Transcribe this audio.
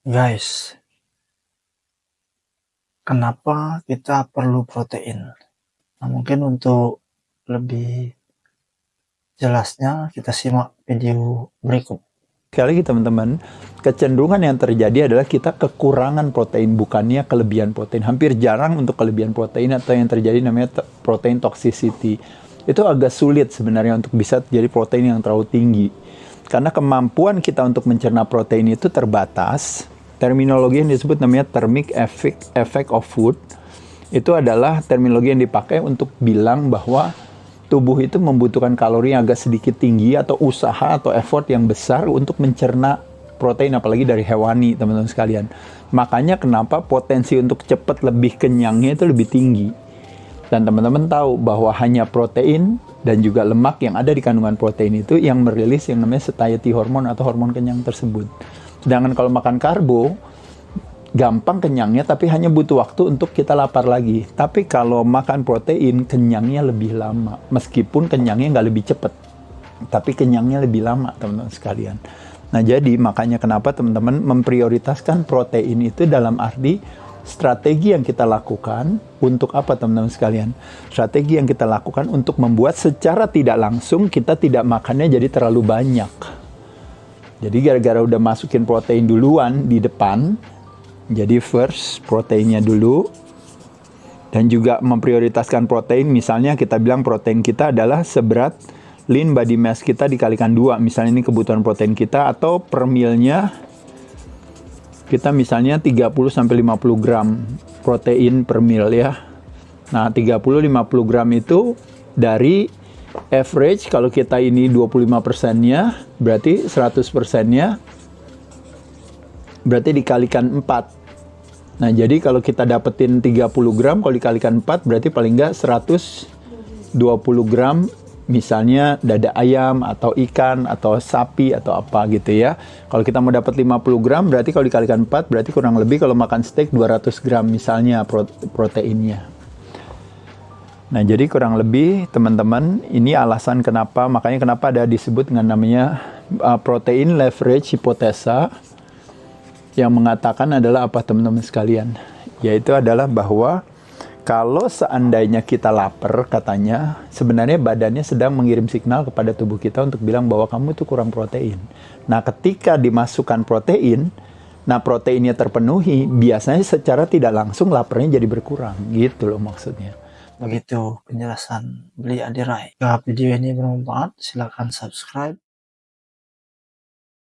Guys, kenapa kita perlu protein? Nah, mungkin untuk lebih jelasnya kita simak video berikut. Sekali lagi teman-teman, kecenderungan yang terjadi adalah kita kekurangan protein, bukannya kelebihan protein. Hampir jarang untuk kelebihan protein atau yang terjadi namanya protein toxicity. Itu agak sulit sebenarnya untuk bisa terjadi protein yang terlalu tinggi. Karena kemampuan kita untuk mencerna protein itu terbatas. Terminologi yang disebut namanya thermic effect of food. Itu adalah terminologi yang dipakai untuk bilang bahwa tubuh itu membutuhkan kalori yang agak sedikit tinggi atau usaha atau effort yang besar untuk mencerna protein, apalagi dari hewani, teman-teman sekalian. Makanya kenapa potensi untuk cepat lebih kenyangnya itu lebih tinggi. Dan teman-teman tahu bahwa hanya protein dan juga lemak yang ada di kandungan protein itu yang merilis yang namanya satiety hormone atau hormon kenyang tersebut. Sedangkan kalau makan karbo, gampang kenyangnya tapi hanya butuh waktu untuk kita lapar lagi. Tapi kalau makan protein, kenyangnya lebih lama. Meskipun kenyangnya nggak lebih cepat, tapi kenyangnya lebih lama, teman-teman sekalian. Nah, jadi makanya kenapa teman-teman memprioritaskan protein itu dalam arti strategi yang kita lakukan untuk apa, teman-teman sekalian? Strategi yang kita lakukan untuk membuat secara tidak langsung kita tidak makannya jadi terlalu banyak. Jadi gara-gara udah masukin protein duluan di depan, jadi first proteinnya dulu, dan juga memprioritaskan protein. Misalnya kita bilang protein kita adalah seberat lean body mass kita dikalikan 2. Misalnya ini kebutuhan protein kita, atau per mealnya kita misalnya 30-50 gram protein per meal ya. Nah 30-50 gram itu dari average, kalau kita ini 25%-nya, berarti 100%-nya berarti dikalikan 4. Nah, jadi kalau kita dapetin 30 gram, kalau dikalikan 4, berarti paling nggak 120 gram, misalnya dada ayam, atau ikan, atau sapi, atau apa gitu ya. Kalau kita mau dapat 50 gram, berarti kalau dikalikan 4, berarti kurang lebih kalau makan steak 200 gram misalnya proteinnya. Nah, jadi kurang lebih teman-teman, ini alasan kenapa, makanya kenapa ada disebut dengan namanya protein leverage hipotesa, yang mengatakan adalah apa, teman-teman sekalian? Yaitu adalah bahwa kalau seandainya kita lapar, katanya sebenarnya badannya sedang mengirim signal kepada tubuh kita untuk bilang bahwa kamu itu kurang protein. Nah, ketika dimasukkan protein, nah proteinnya terpenuhi, biasanya secara tidak langsung laparnya jadi berkurang, gitu loh maksudnya. Begitu penjelasan beli Adirai. Jika video ini bermanfaat, silakan subscribe,